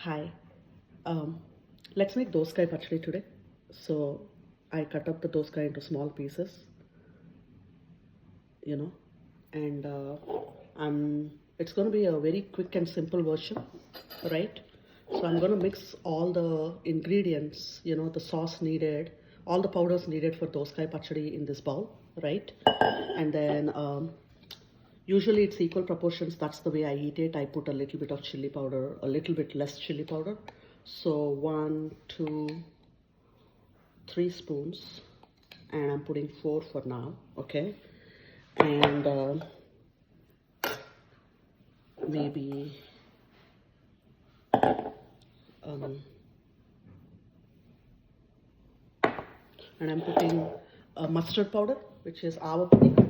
Hi, um, let's make doskai pachadi today. So I cut up the doskai into small pieces, you know, and it's going to be a very quick and simple version, right? So I'm going to mix all the ingredients, the sauce needed, all the powders needed for doskai pachadi in this bowl, right? And then usually it's equal proportions. That's the way I eat it. I put a little bit of chili powder, a little bit less chili powder. So 1, 2, 3 spoons, and I'm putting 4 for now, okay? And maybe and I'm putting mustard powder, which is avakaya,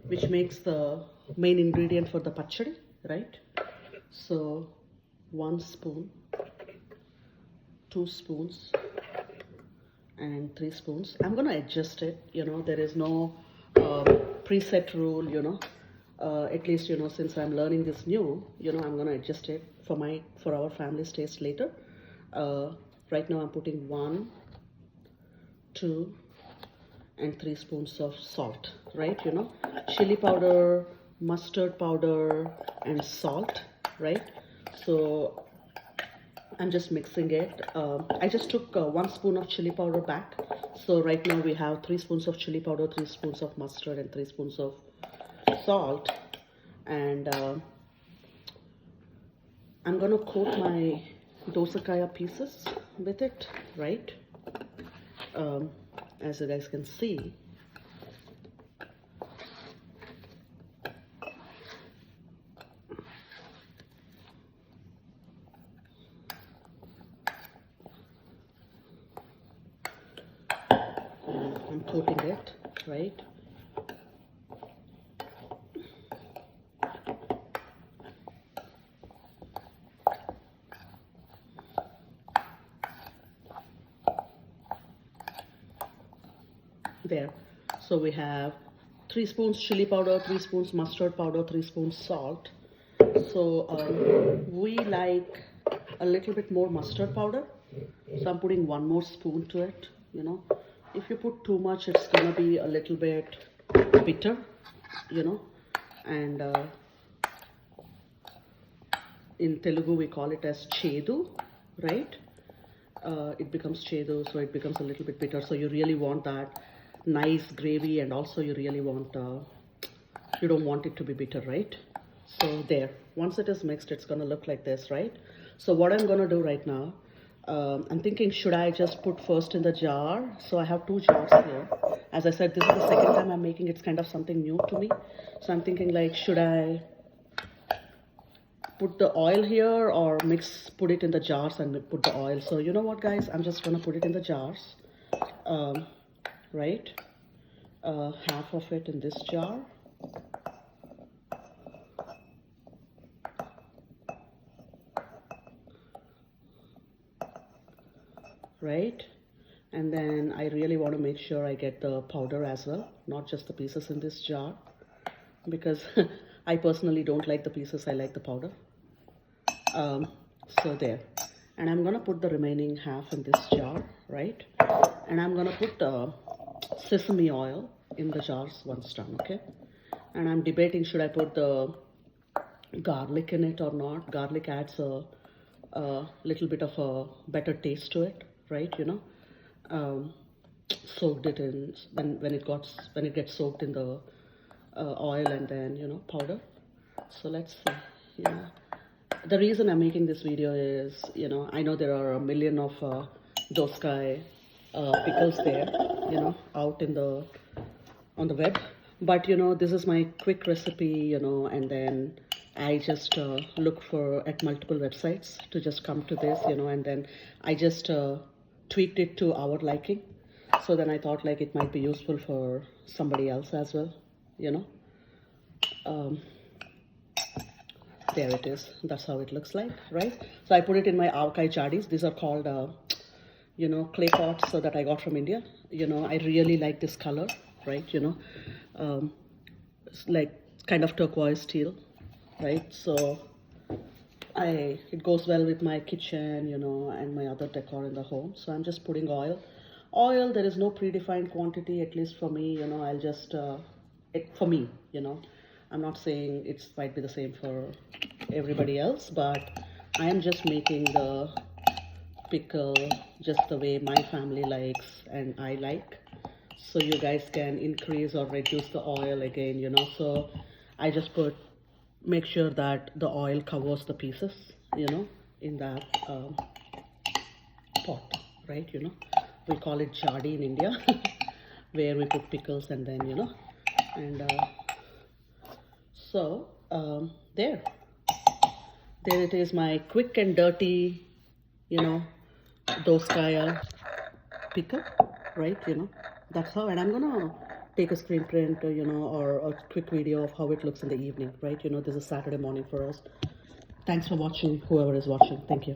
which makes the main ingredient for the pachadi, right? So 1 spoon, 2 spoons, and 3 spoons. I'm gonna adjust it. There is no preset rule. At least since I'm learning this new, I'm gonna adjust it for our family's taste later. Right now I'm putting 1, 2, and 3 spoons of salt, right? Chili powder, mustard powder, and salt, right? So I'm just mixing it. I just took 1 spoon of chili powder back. So right now we have 3 spoons of chili powder, 3 spoons of mustard, and 3 spoons of salt. And I'm gonna coat my dosakaya pieces with it, right? As you guys can see. I'm coating it, right? There. So we have 3 spoons chili powder, 3 spoons mustard powder, 3 spoons salt. So we like a little bit more mustard powder. So I'm putting 1 more spoon to it. If you put too much, it's gonna be a little bit bitter, and in Telugu we call it as chedu, right? It becomes chedu, so it becomes a little bit bitter. So you really want that nice gravy, and also you really want you don't want it to be bitter, right? So there, once it is mixed, it's gonna look like this, right? So what I'm gonna do right now, I'm thinking, should I just put first in the jar? So I have 2 jars here. As I said, this is the second time I'm making. It's kind of something new to me. So I'm thinking, like, should I put the oil here or put it in the jars and put the oil? So you know what, guys, I'm just gonna put it in the jars, right? Half of it in this jar, right? And then I really want to make sure I get the powder as well, not just the pieces in this jar, because I personally don't like the pieces, I like the powder. So there. And I'm gonna put the remaining half in this jar, right? And I'm gonna put sesame oil in the jars once done, okay? And I'm debating, should I put the garlic in it or not? Garlic adds a little bit of a better taste to it, right? Soaked it in when it gets soaked in the oil and then powder. So let's see. The reason I'm making this video is, I know there are a million of doskai pickles there, out on the web, but this is my quick recipe, and then I just look at multiple websites to just come to this, and then I just tweaked it to our liking. So then I thought, like, it might be useful for somebody else as well, there it is. That's how it looks like, right? So I put it in my Avakaya jadis. These are called clay pots, so that I got from India. I really like this color, right? It's like kind of turquoise teal, right? So it goes well with my kitchen, you know, and my other decor in the home. So I'm just putting oil. Oil, there is no predefined quantity, at least for me, you know. I'll just for me, you know. I'm not saying it might be the same for everybody else, but I am just making the pickle just the way my family likes and I like. So you guys can increase or reduce the oil again, you know. So I just make sure that the oil covers the pieces, you know, in that pot, right? You know, we call it jadi in India, where we put pickles and then, you know, and so there it is, my quick and dirty, you know, Dosakaya pickle, right? You know, that's how. And I'm gonna take a screen print, you know, or a quick video of how it looks in the evening, right? You know, this is Saturday morning for us. Thanks for watching, whoever is watching. Thank you.